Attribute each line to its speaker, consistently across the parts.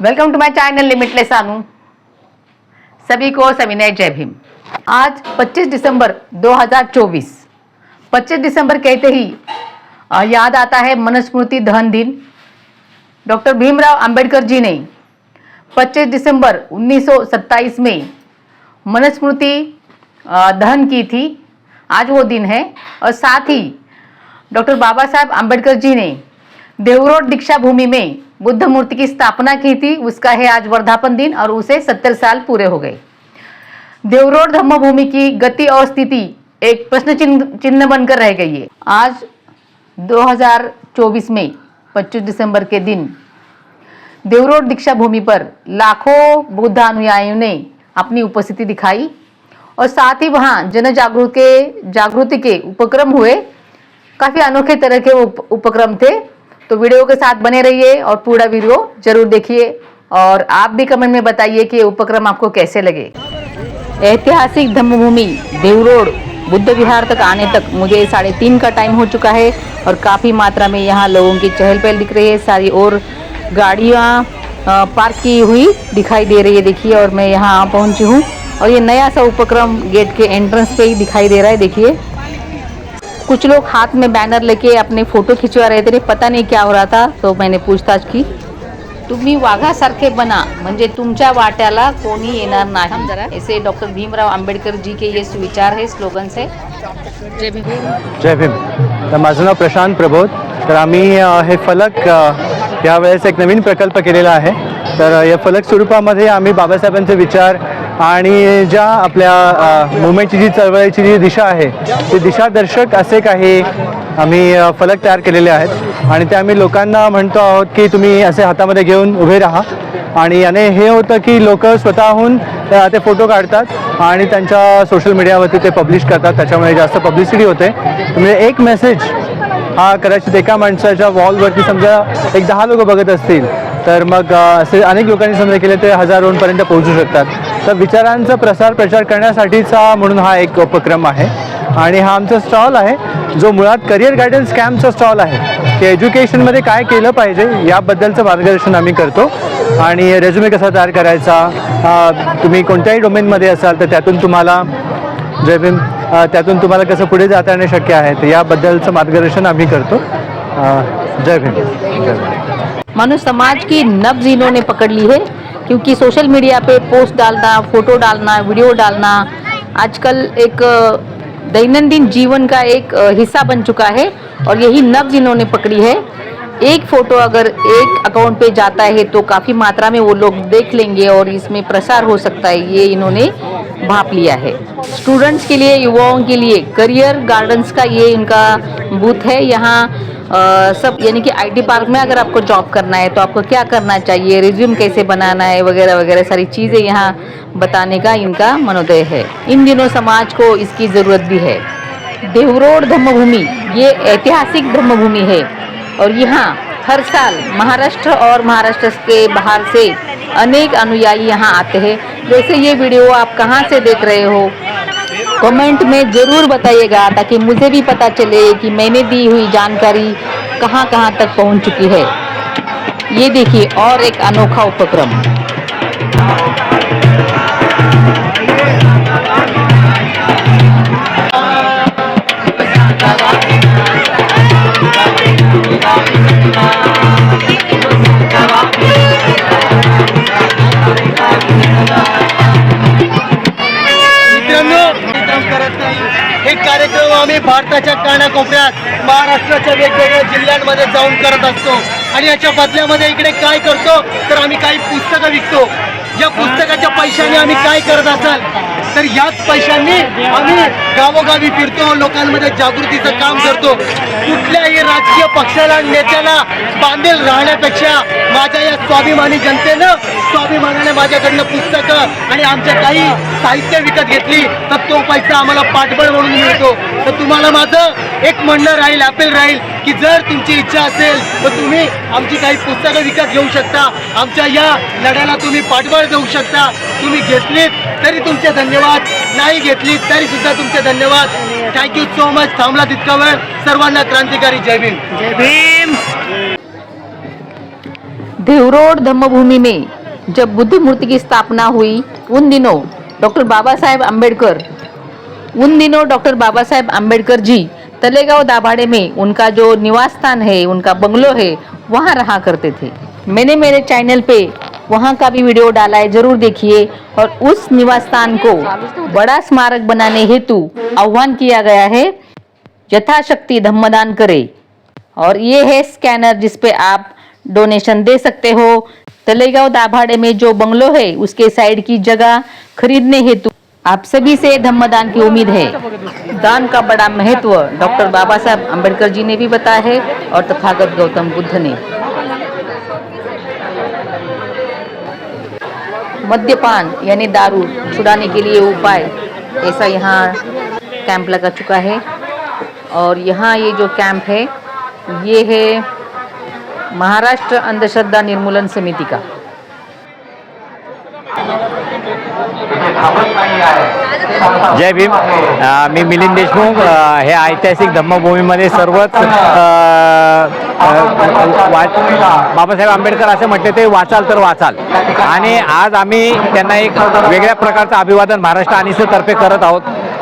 Speaker 1: Welcome to my channel limitless Anu. सभी को सविनय जय भीम। आज 25 दिसंबर 2024। 25 दिसंबर कहते ही याद आता है मनुस्मृति दहन दिन। डॉक्टर भीमराव अंबेडकर जी ने 25 दिसंबर 1927 में मनुस्मृति दहन की थी। आज वो दिन है। और साथ ही डॉक्टर बाबा साहब अंबेडकर जी ने देवरोड दीक्षा भूमि में बुद्ध मूर्ति की स्थापना की थी। उसका है आज वर्धापन दिन और उसे 70 साल पूरे हो गए। देवरोड धम्म भूमि की गति और स्थिति एक प्रश्न चिन्ह बनकर रह गई है। आज 2024 में 25 दिसंबर के दिन देवरोड दीक्षा भूमि पर लाखों बुद्ध अनुयायियों ने अपनी उपस्थिति दिखाई और साथ ही वहां जन जागृति के उपक्रम हुए। काफी अनोखे तरह के उपक्रम थे। तो वीडियो के साथ बने रहिए और पूरा वीडियो जरूर देखिए और आप भी कमेंट में बताइए कि ये उपक्रम आपको कैसे लगे। ऐतिहासिक धम्मभूमि देवरोड बुद्ध विहार तक आने तक मुझे 3:30 का टाइम हो चुका है और काफ़ी मात्रा में यहाँ लोगों की चहल पहल दिख रही है। सारी और गाड़ियाँ पार्क की हुई दिखाई दे रही है। देखिए, और मैं यहाँ पहुँची हूँ और ये नया सा उपक्रम गेट के एंट्रेंस पे ही दिखाई दे रहा है। देखिए, कुछ लोग हाथ में बैनर लेके अपने फोटो खिंचवा रहे थे। पता नहीं क्या हो रहा था, तो मैंने पूछताछ की। तुम्ही वाघासारखे बना म्हणजे तुमच्या वाट्याला कोणी येणार नाही, ऐसे डॉक्टर भीमराव अंबेडकर जी के ये सुविचार है, स्लोगन है। जय भीम।
Speaker 2: जय भीम। तर माझं नाव प्रशांत प्रबोध। तर आम्ही हे फलक यावेळेस एक नवीन प्रकल्प केलेला आहे। तर या फलक स्वरूपामध्ये आम्ही बाबासाहेबांचे विचार आणि ज्या आपल्या मुवमेंटची जी चळवळीची जी दिशा आहे ती दिशादर्शक असे काही आम्ही फलक तयार केलेले आहेत आणि ते आम्ही लोकांना म्हणतो आहोत की तुम्ही असे हातामध्ये घेऊन उभे राहा। आणि याने हे होतं की लोक स्वतःहून ते फोटो काढतात आणि त्यांच्या सोशल मीडियावरती ते पब्लिश करतात। त्याच्यामुळे जास्त पब्लिसिटी होते। म्हणजे एक मेसेज हा कदाचित एका माणसाच्या वॉलवरती समजा एक 10 लोक बघत असतील तर मग असे अनेक लोकांनी समजा केले ते हजारोंपर्यंत पोहोचू शकतात। तर विचारांचा प्रचार करण्यासाठीचा म्हणून हा एक उपक्रम आहे। आणि हा आमचा स्टॉल आहे जो मुळात करिअर गायडन्स कॅम्पचा स्टॉल आहे की एज्युकेशनमध्ये काय केलं पाहिजे याबद्दलचं मार्गदर्शन आम्ही करतो। आणि रेझ्युमे कसा तयार करायचा, तुम्ही कोणत्याही डोमेनमध्ये असाल तर त्यातून तुम्हाला जय भीम त्यातून तुम्हाला कसं पुढे जाता येणे शक्य आहे तर याबद्दलचं मार्गदर्शन आम्ही करतो। जय भीम।
Speaker 1: मनुष्य समाज की नब्ज इन्होंने पकड़ ली है, क्योंकि सोशल मीडिया पे पोस्ट डालना, फोटो डालना, वीडियो डालना आजकल एक दैनंदिन जीवन का एक हिस्सा बन चुका है और यही नब्ज इन्होंने पकड़ी है। एक फोटो अगर एक अकाउंट पे जाता है तो काफ़ी मात्रा में वो लोग देख लेंगे और इसमें प्रसार हो सकता है, ये इन्होंने भाप लिया है। स्टूडेंट्स के लिए, युवाओं के लिए करियर गार्डन्स का ये इनका बूथ है। यहाँ सब यानी कि आईटी पार्क में अगर आपको जॉब करना है तो आपको क्या करना चाहिए, रिज्यूम कैसे बनाना है वगैरह वगैरह सारी चीज़ें यहाँ बताने का इनका मनोदय है। इन दिनों समाज को इसकी ज़रूरत भी है। देवरोड धम्मभूमि ये ऐतिहासिक धम्मभूमि है और यहाँ हर साल महाराष्ट्र और महाराष्ट्र के बाहर से अनेक अनुयायी यहाँ आते हैं। वैसे ये वीडियो आप कहाँ से देख रहे हो कमेंट में ज़रूर बताइएगा, ताकि मुझे भी पता चले कि मैंने दी हुई जानकारी कहाँ कहाँ तक पहुँच चुकी है। ये देखिए और एक अनोखा उपक्रम।
Speaker 3: हे कार्यक्रम आम्ही भारताच्या कानाकोपऱ्यात महाराष्ट्राच्या वेगवेगळ्या जिल्ह्यांमध्ये जाऊन करत असतो आणि याच्या बदल्यामध्ये इकडे काय करतो तर आम्ही काही पुस्तकं विकतो। या पुस्तकाच्या पैशाने आम्ही काय करत असाल तर याच पैशांनी आम्ही गावोगावी फिरतो, लोकांमध्ये जागृतीचं काम करतो। कुठल्याही राजकीय पक्षाला नेत्याला बांधील राहण्यापेक्षा माझ्या या स्वाभिमानी जनतेनं स्वाभिमानाने माझ्याकडनं पुस्तकं आणि आमच्या काही साहित्य विकत घेतली तर तो पैसा आम्हाला पाठबळ म्हणून मिळतो। तर तुम्हाला माझं एक म्हणणं राहील, अपील राहील की जर तुमची इच्छा असेल तर तुम्ही आमची काही पुस्तकं विकत घेऊ शकता, आमच्या या लढ्याला तुम्ही पाठबळ देऊ शकता। तुम्ही घेतलीत तरी तुमचे धन्यवाद, नाही घेतलीत तरी सुद्धा तुमचे धन्यवाद। Thank you so much. थांबला तितका वेळ। सर्वांना क्रांतिकारी जय भीम।
Speaker 1: जय भीम। देवरोड धम्मभूमि में जब बुद्ध मूर्ति की स्थापना हुई उन दिनों डॉक्टर बाबा साहेब आम्बेडकर जी तलेगांव दाभाडे में उनका जो निवास स्थान है, उनका बंगलो है, वहाँ रहा करते थे। मैंने मेरे चैनल पे वहाँ का भी वीडियो डाला है, जरूर देखिए। और उस निवास स्थान को बड़ा स्मारक बनाने हेतु आह्वान किया गया है, यथाशक्ति धम्मदान करें। और ये है स्कैनर जिस पे आप डोनेशन दे सकते हो। तलेगांव दाभाडे में जो बंगलो है उसके साइड की जगह खरीदने हेतु आप सभी से धम्मदान की उम्मीद है। दान का बड़ा महत्व डॉक्टर बाबा साहब आम्बेडकर जी ने भी बताया है और तथागत गौतम बुद्ध ने। मद्यपान यानी दारू छुड़ाने के लिए उपाय, ऐसा यहाँ कैंप लगा चुका है। और यहाँ ये जो कैंप है ये है महाराष्ट्र अंधश्रद्धा निर्मूलन समिति का।
Speaker 2: जय भीम। मी मिलिंद देशमुख। हे ऐतिहासिक धम्मभूमीमध्ये सर्वच बाबासाहेब आंबेडकर असे म्हटले ते वाचाल तर वाचाल, आणि आज आम्ही त्यांना एक वेगळ्या प्रकारचं अभिवादन महाराष्ट्र अनिस तर्फे करत आहोत।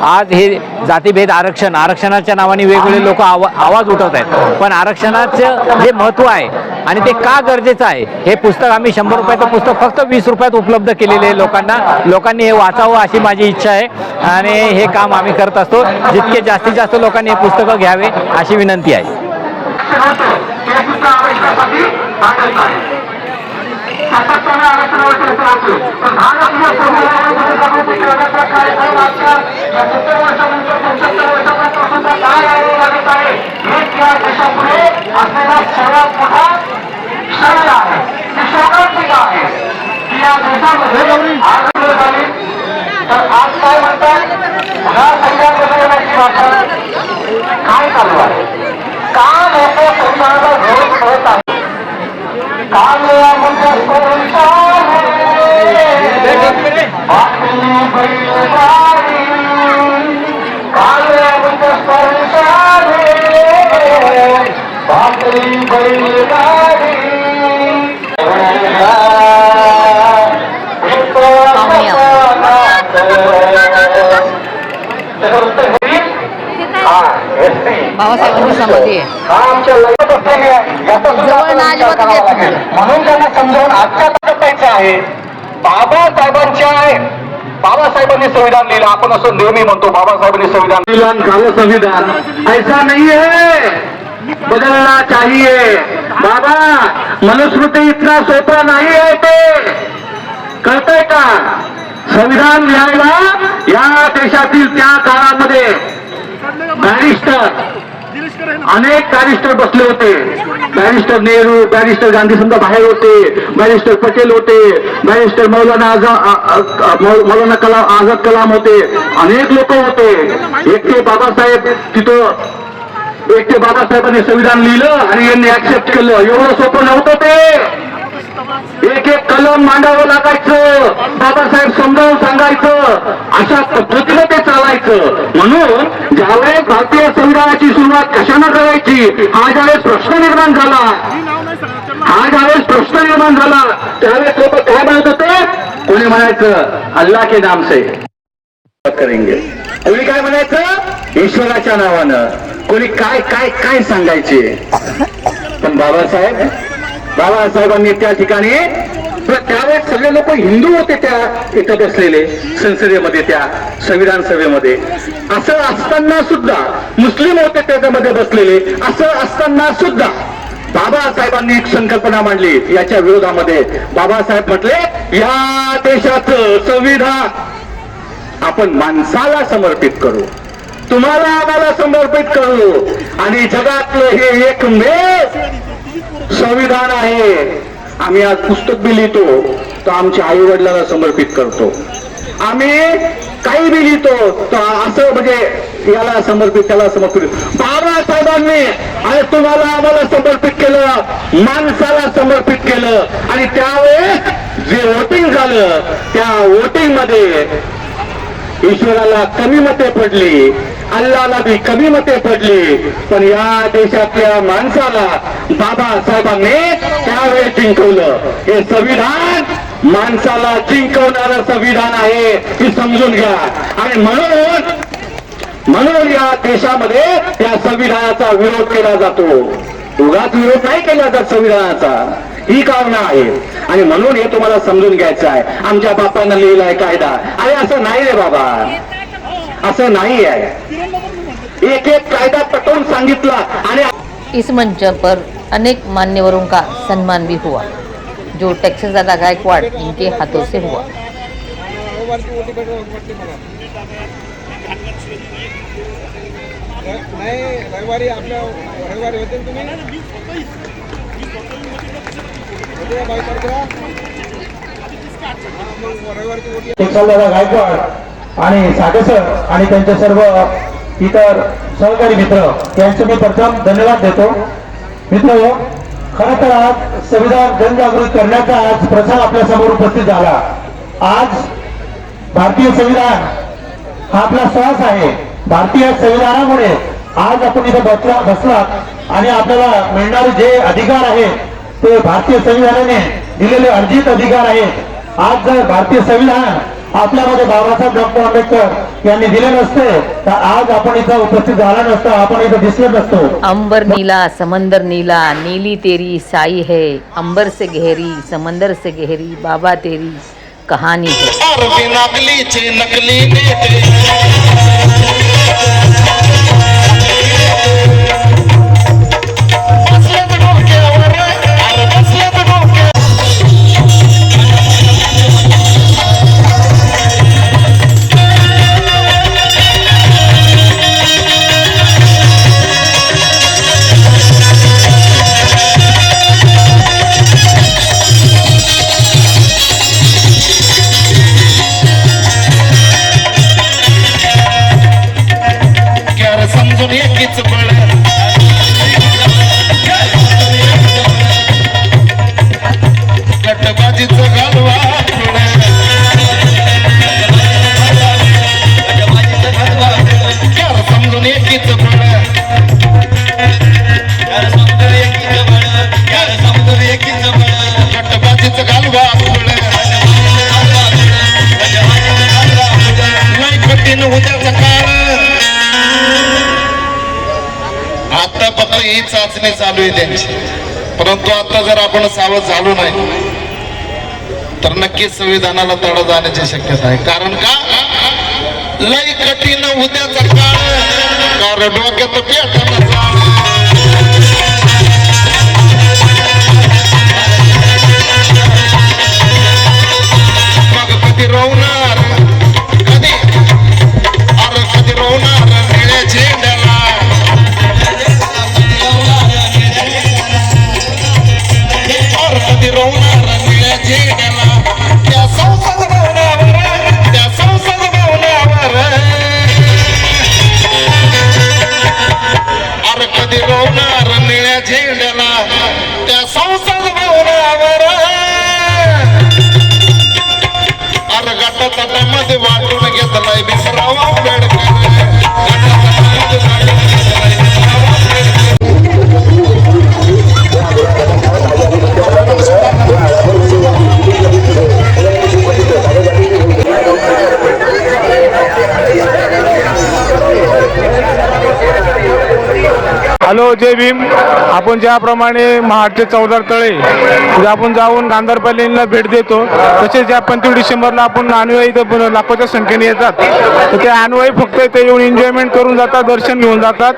Speaker 2: आज हे जातीभेद आरक्षणाच्या नावाने वेगवेगळे लोक आवाज उठवत आहेत, पण आरक्षणाचं जे महत्त्व आहे आणि ते का गरजेचं आहे हे पुस्तक आम्ही 100 रुपयाचं पुस्तक फक्त 20 रुपयात उपलब्ध केलेले आहे लोकांनी हे वाचावं अशी माझी इच्छा आहे आणि हे काम आम्ही करत असतो। जितके जास्तीत जास्त लोकांनी हे पुस्तकं घ्यावे अशी विनंती आहे।
Speaker 1: बाबासाहेबांची समाधी आहे,
Speaker 3: म्हणून त्यांना समजावून आजच्या करायचं आहे। बाबासाहेबांनी संविधान लिहिलं, आपण असं नेहमी म्हणतो बाबासाहेबांनी संविधान झालं। संविधान ऐसा नहीं है, बदलना चाहिए। बाबा मनुस्मृती इतना सोपा नाही आहे, ते कळतंय का? संविधान लिहायला या देशातील त्या काळामध्ये अनेक बॅरिस्टर बसले होते। बॅरिस्टर नेहरू, बॅरिस्टर गांधी समजा बाहेर होते, बॅरिस्टर पटेल होते, बॅरिस्टर मौलाना आझाद कलाम होते, अनेक लोक होते। एकटे बाबासाहेबांनी संविधान लिहिलं आणि यांनी ऍक्सेप्ट केलं, एवढं सोपं नव्हतं ते। एक एक कलम मांडावं लागायचं, बाबासाहेब समजावून सांगायचं, अशा पद्धतीने ते चालायचं। म्हणून ज्यावेळेस भारतीय संविधानाची सुरुवात कशाने करायची हा ज्यावेळेस प्रश्न निर्माण झाला त्यावेळेस लोक काय म्हणत होते? कोणी म्हणायचं अल्लाह के नाम से करेंगे, कोणी काय म्हणायचं ईश्वराच्या नावानं, कोणी काय काय काय सांगायचे। पण बाबासाहेबांनी त्या ठिकाणी त्यावेळेस सगळे लोक हिंदू होते, त्या इथं बसलेले संसदेमध्ये, त्या संविधान सभेमध्ये। असं असताना सुद्धा मुस्लिम होते त्याच्यामध्ये बसलेले, असं असताना सुद्धा बाबासाहेबांनी एक संकल्पना मांडली याच्या विरोधामध्ये। बाबासाहेब म्हटले या देशाचं संविधान आपण माणसाला समर्पित करू, तुम्हाला आम्हाला समर्पित करू, आणि जगातलं हे एकमेव संविधान आहे। आम्ही आज पुस्तक बी लिहितो तर आमच्या आई वडिलांना समर्पित करतो, आम्ही काही बी लिहितो तर असं म्हणजे याला समर्पित त्याला समर्पित। बाबासाहेबांनी आणि तुम्हाला आम्हाला समर्पित केलं, माणसाला समर्पित केलं, आणि त्यावेळेस जे वोटिंग झालं त्या वोटिंग मध्ये ईश्वराला कमी मते पडली
Speaker 4: अल्लाला बी कमी मते पडली, पण या देशातल्या माणसाला बाबासाहेबांनी त्यावेळी जिंकवलं. हे संविधान माणसाला जिंकवणारं संविधान आहे, हे समजून घ्या. आणि म्हणून या देशामध्ये त्या संविधानाचा विरोध केला जातो. उगाच विरोध नाही केला जात संविधानाचा, ही कारणं आहेत. आणि म्हणून हे तुम्हाला समजून घ्यायचं आहे. आमच्या बापानं लिहिलाय कायदा, अरे असं नाही रे बाबा, असं नाही आहे. एक एक कायदा पटवून सांगितला. आणि
Speaker 1: इस मंच पर अनेक मान्यवरों का सम्मान भी हुआ, जो टेक्सास दादा गायकवाड़ इनके हाथों से हुआ.
Speaker 5: नाही रविवारी आपल्या रविवारी होते ना तुम्ही होते का 22 तारखेला? मग रविवारची ओटी
Speaker 6: टेक्सासदादा गायकवाड आणि साठे सर आणि त्यांचे सर्व इतर सहकारी मित्र यांचे मी प्रथम धन्यवाद देतो. मित्र, खरं तर आज संविधान जनजागृती करण्याचा आज प्रसार आपल्या समोर उपस्थित झाला. आज भारतीय संविधान हा आपला श्वास आहे. भारतीय संविधानामुळे आज आपण इथे बसलात आणि आपल्याला मिळणारे जे अधिकार आहेत ते भारतीय संविधानाने दिलेले अर्जित अधिकार आहेत. आज जर भारतीय संविधान आपल्यामध्ये बाबासाहेब डॉक्टर आंबेडकर यांनी दिले नसते तर आज आपण इथं उपस्थित झाला नसतो, आपण इथं दिसलो नसतो.
Speaker 1: अंबर नीला समंदर नीला, नीली तेरी साई है, अंबर से गहरी समंदर से गहरी, बाबा तेरी कहानी है.
Speaker 4: नकली आता फक्त ही चाचणी चालू आहे त्यांची. परंतु आता जर आपण सावध झालो नाही तर नक्कीच संविधानाला तडा जाण्याची शक्यता आहे. कारण का लय कठीण उद्याचा काळ, कारण डोक्यात पेटानं जाळ. मग कधी रोवणार, कधी रोवणार निळ्या झेंड्याला. कधी रोवणार निळ्या झेंड्याला त्या संसद भवनावर, त्या संसद भवनावर. अरे कधी रोवणार निळ्या झेंड्याला त्या संसद भवनावर. अरे गटातटामध्ये वाटून घेतलाय भीमराव आंबेडकर.
Speaker 7: हॅलो, जय भीम. आपण ज्याप्रमाणे महाडचे 14 तळे तिथे आपण जाऊन गांधारपल्लीला भेट देतो, तसेच या 25 डिसेंबरला आपण अनुयायी इथं लाखोच्या संख्येने येतात. तर ते अनुयायी फक्त इथे येऊन एन्जॉयमेंट करून जातात, दर्शन घेऊन जातात.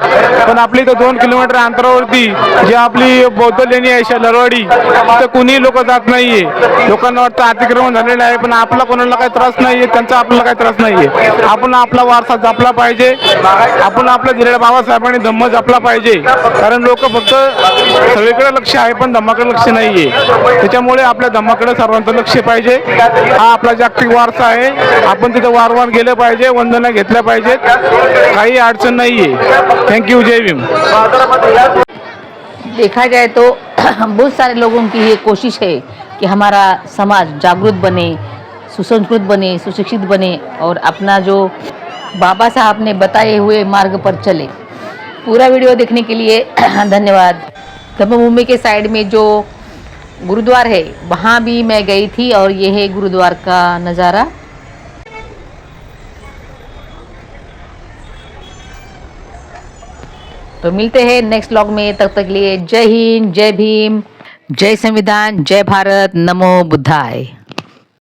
Speaker 7: पण आपली इथं 2 किलोमीटर अंतरावरती जी आपली बौद्ध लेणी आहे शलरवाडी, तिथं कुणीही लोक जात नाहीये. लोकांना वाटतं अतिक्रमण झालेलं आहे, पण आपला कोणाला काही त्रास नाहीये, त्यांचा आपल्याला काही त्रास नाहीये. आपण आपला वारसा जपला पाहिजे. आपण आपल्या दिलेल्या बाबासाहेबांनी धम्म जपला पाहिजे. कारण लोक फक्त सगळीकडे लक्ष आहे पण धम्माकडे लक्ष नाहीये. त्याच्यामुळे आपल्या धम्माकडे सर्वांचं लक्ष पाहिजे. हा आपला जागतिक वारसा आहे. आपण तिथे वारंवार गेलं पाहिजे, वंदना घेतल्या पाहिजेत. काही अडचण नाहीये. थँक्यू. जय भीम.
Speaker 1: देखा जाए तो बहुत सारे लोगों की ये कोशिश है कि हमारा समाज जागरूक बने, सुसंस्कृत बने, सुशिक्षित बने और अपना जो बाबा साहब ने बताए हुए मार्ग पर चले। पूरा वीडियो देखने के लिए धन्यवाद। धम्मभूमि के साइड में जो गुरुद्वार है वहाँ भी मैं गई थी और ये है गुरुद्वार का नज़ारा। तो मिलते हैं नेक्स्ट व्लॉग में, तब तक के लिए जय हिंद, जय भीम, जय संविधान, जय भारत, नमो बुद्धाय।